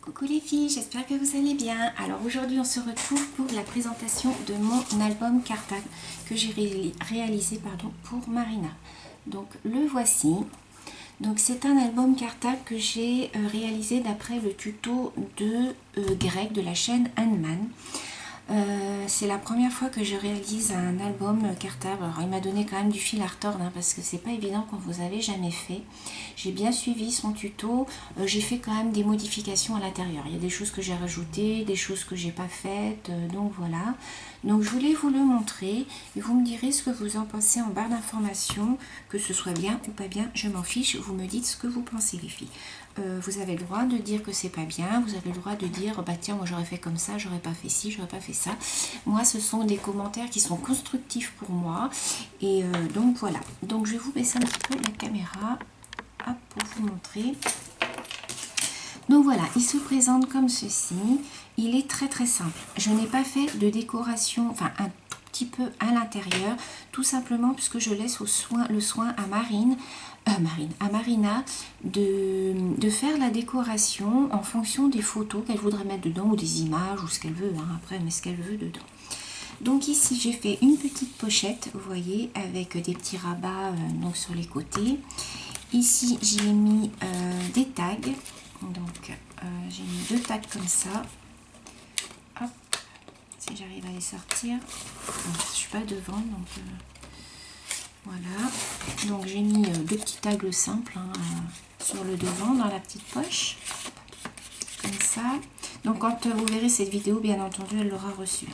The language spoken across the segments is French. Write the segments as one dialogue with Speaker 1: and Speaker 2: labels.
Speaker 1: Coucou les filles, j'espère que vous allez bien. Alors aujourd'hui on se retrouve pour la présentation de mon album cartable que j'ai réalisé pour Marina. Donc le voici. Donc c'est un album cartable que j'ai réalisé d'après le tuto de Greg de la chaîne Handman. C'est la première fois que je réalise un album cartable. Alors il m'a donné quand même du fil à retordre parce que c'est pas évident quand vous avez jamais fait. J'ai bien suivi son tuto. J'ai fait quand même des modifications à l'intérieur. Il y a des choses que j'ai rajoutées, des choses que j'ai pas faites. Donc voilà. Donc je voulais vous le montrer et vous me direz ce que vous en pensez en barre d'informations, que ce soit bien ou pas bien, je m'en fiche. Vous me dites ce que vous pensez les filles. Vous avez le droit de dire que c'est pas bien, vous avez le droit de dire bah tiens moi j'aurais fait comme ça, j'aurais pas fait ci, j'aurais pas fait ça. Moi ce sont des commentaires qui sont constructifs pour moi et donc voilà. Donc je vais vous baisser un petit peu la caméra pour vous montrer. Donc voilà, il se présente comme ceci. Il est très très simple. Je n'ai pas fait de décoration, enfin un tout petit peu à l'intérieur, tout simplement puisque je laisse le soin à Marina de faire la décoration en fonction des photos qu'elle voudrait mettre dedans ou des images ou ce qu'elle veut, après elle met ce qu'elle veut dedans. Donc ici j'ai fait une petite pochette, vous voyez, avec des petits rabats donc sur les côtés. Ici j'ai mis des tags, donc j'ai mis 2 tags comme ça. Hop, si j'arrive à les sortir. Donc, je suis pas devant, donc voilà. Donc j'ai mis 2 petits tags simples sur le devant dans la petite poche, comme ça. Donc quand vous verrez cette vidéo, bien entendu, elle l'aura reçue.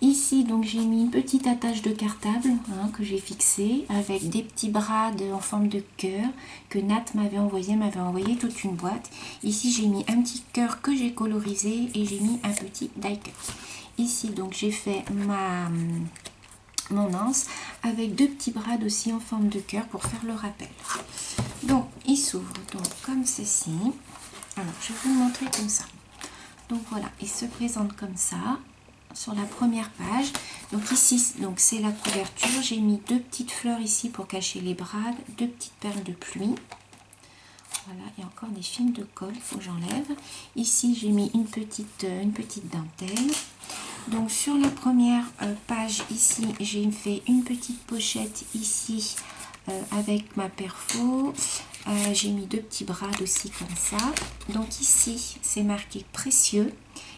Speaker 1: Ici, donc j'ai mis une petite attache de cartable que j'ai fixée avec des petits brades en forme de cœur que Nat m'avait envoyé toute une boîte. Ici, j'ai mis un petit cœur que j'ai colorisé et j'ai mis un petit die cut. Ici, donc j'ai fait mon anse avec 2 petits brades aussi en forme de cœur pour faire le rappel. Donc, il s'ouvre donc comme ceci. Alors, je vais vous le montrer comme ça. Donc voilà, il se présente comme ça sur la première page. Donc ici, donc c'est la couverture. J'ai mis 2 petites fleurs ici pour cacher les brades, 2 petites perles de pluie. Voilà, il y a encore des films de colle, il faut que j'enlève. Ici, j'ai mis une petite dentelle. Donc sur la première page ici, j'ai fait une petite pochette ici avec ma perfo. J'ai mis 2 petits brades aussi comme ça. Donc ici, c'est marqué précieux.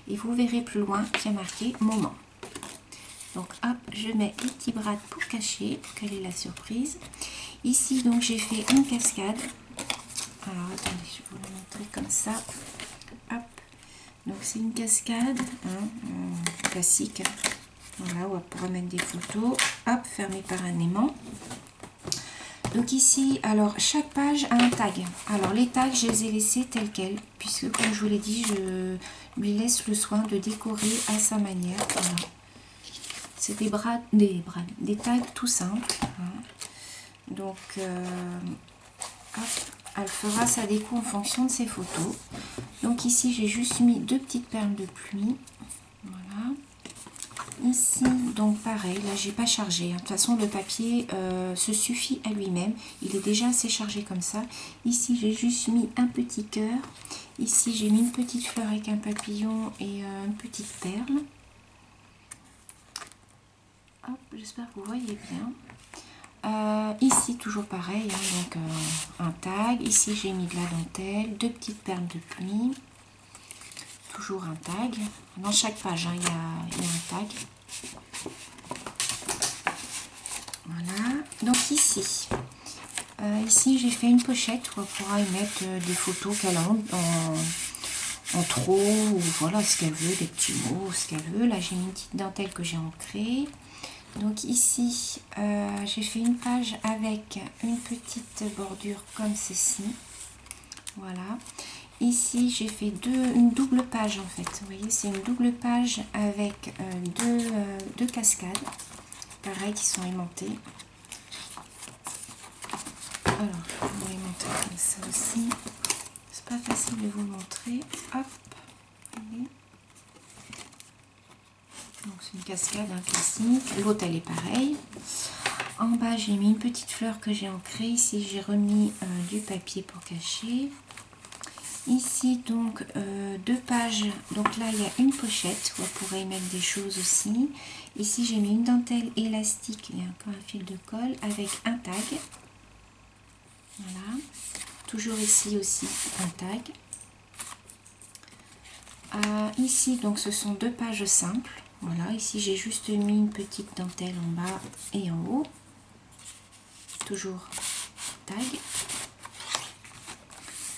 Speaker 1: Et vous verrez plus loin qu'il y a marqué moment. Donc hop, je mets les petits brades pour cacher. Quelle est la surprise? Ici, donc j'ai fait une cascade. Alors attendez, je vais vous la montrer comme ça. Hop. Donc c'est une cascade classique. Voilà, on pourra mettre des photos. Hop, fermé par un aimant. Donc ici, alors chaque page a un tag. Alors les tags, je les ai laissés tels quels, puisque comme je vous l'ai dit, je lui laisse le soin de décorer à sa manière. Voilà. C'est des tags tout simples. Donc, hop, elle fera sa déco en fonction de ses photos. Donc ici, j'ai juste mis 2 petites perles de pluie. Voilà. Ici, donc pareil, là j'ai pas chargé. De toute façon, le papier se suffit à lui-même. Il est déjà assez chargé comme ça. Ici, j'ai juste mis un petit cœur. Ici, j'ai mis une petite fleur avec un papillon et une petite perle. Hop, j'espère que vous voyez bien. Ici, toujours pareil, donc un tag. Ici, j'ai mis de la dentelle, 2 petites perles de pluie. Toujours un tag. Dans chaque page, il y a un tag. Voilà. Donc ici, j'ai fait une pochette où on pourra y mettre des photos qu'elle a en trop, ou voilà ce qu'elle veut, des petits mots, ce qu'elle veut. Là, j'ai mis une petite dentelle que j'ai ancrée. Donc ici, j'ai fait une page avec une petite bordure comme ceci. Voilà. Ici, j'ai fait une double page en fait. Vous voyez, c'est une double page avec deux cascades. Pareil, qui sont aimantées. Alors, je vais vous les montrer comme ça aussi. C'est pas facile de vous le montrer. Hop. Voyez. Donc, c'est une cascade classique. L'autre, elle est pareille. En bas, j'ai mis une petite fleur que j'ai ancrée. Ici, j'ai remis du papier pour cacher. Ici donc 2 pages, donc là il y a une pochette où on pourrait y mettre des choses aussi. Ici j'ai mis une dentelle élastique et encore un fil de colle avec un tag. Voilà, toujours ici aussi un tag. Ici donc ce sont 2 pages simples. Voilà, ici j'ai juste mis une petite dentelle en bas et en haut. Toujours tag.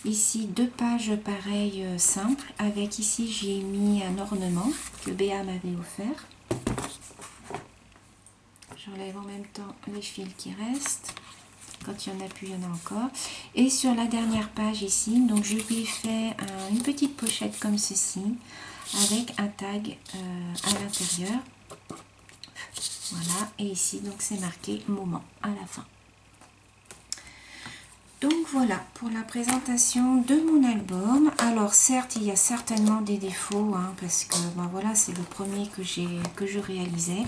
Speaker 1: Ici 2 pages pareilles simples avec ici j'ai mis un ornement que Béa m'avait offert. J'enlève en même temps les fils qui restent. Quand il y en a plus, il y en a encore. Et sur la dernière page ici, donc je lui ai fait une petite pochette comme ceci avec un tag à l'intérieur. Voilà, et ici donc c'est marqué moment à la fin. Donc voilà pour la présentation de mon album. Alors certes il y a certainement des défauts hein, parce que ben, voilà, c'est le premier que je réalisais.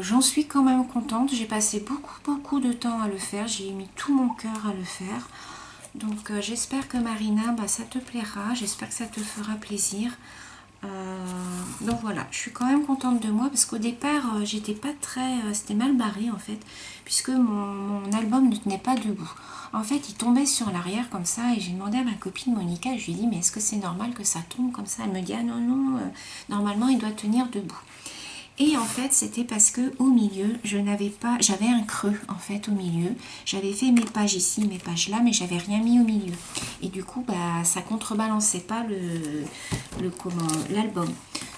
Speaker 1: J'en suis quand même contente, j'ai passé beaucoup de temps à le faire, j'ai mis tout mon cœur à le faire. Donc j'espère que Marina, bah, ça te plaira, j'espère que ça te fera plaisir. Donc voilà, je suis quand même contente de moi parce qu'au départ j'étais pas très, c'était mal barré en fait, puisque mon album ne tenait pas debout. En fait il tombait sur l'arrière comme ça et j'ai demandé à ma copine Monica, je lui ai dit mais est-ce que c'est normal que ça tombe comme ça? Elle me dit ah non, normalement il doit tenir debout. Et en fait, c'était parce que au milieu, j'avais un creux en fait au milieu. J'avais fait mes pages ici, mes pages là, mais j'avais rien mis au milieu. Et du coup, bah, ça contrebalançait pas l'album.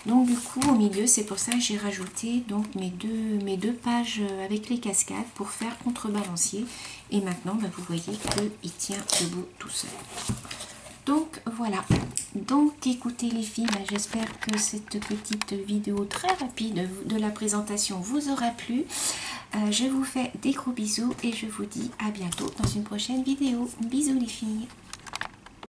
Speaker 1: Donc du coup, au milieu, c'est pour ça que j'ai rajouté donc mes deux pages avec les cascades pour faire contrebalancier. Et maintenant, bah, vous voyez qu'il tient debout tout seul. Donc voilà, donc écoutez les filles, j'espère que cette petite vidéo très rapide de la présentation vous aura plu. Je vous fais des gros bisous et je vous dis à bientôt dans une prochaine vidéo. Bisous les filles.